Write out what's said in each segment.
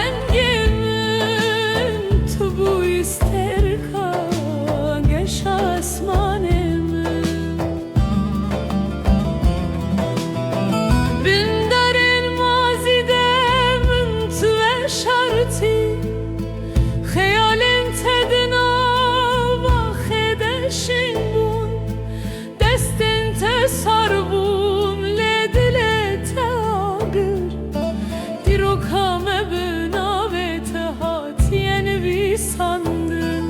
رنگمون تو بوی سترکا گش آسمانمون بندرین مازیدمون تو اشارتی خیالین تدنا و خدشین بون دستین تسار بون لدل تاگر دیرو کامه بناوه تهاتیه نویساندن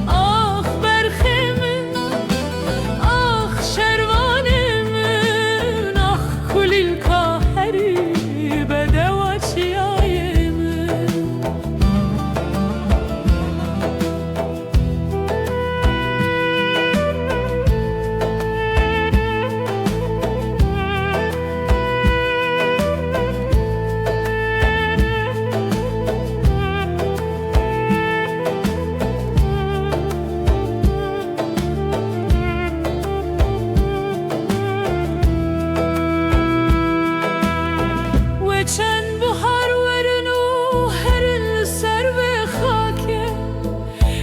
آخ برخمن آخ شروانمون آخ کلیل کاهری بده و چیایمون چند بحر ورنو هرن سر و خاکه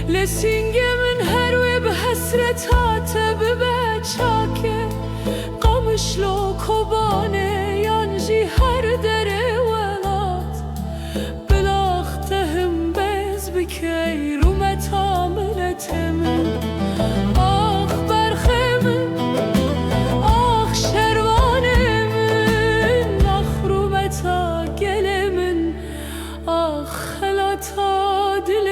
لسینگ من هر و به حسرتات به چاکه قامشلو کبانه یانجی هر دره ولات بلاختهم bez بکی رو متاملتم آخ برخمن آخ شروانمون آخ رو متا گلمن آخ خلاتا دل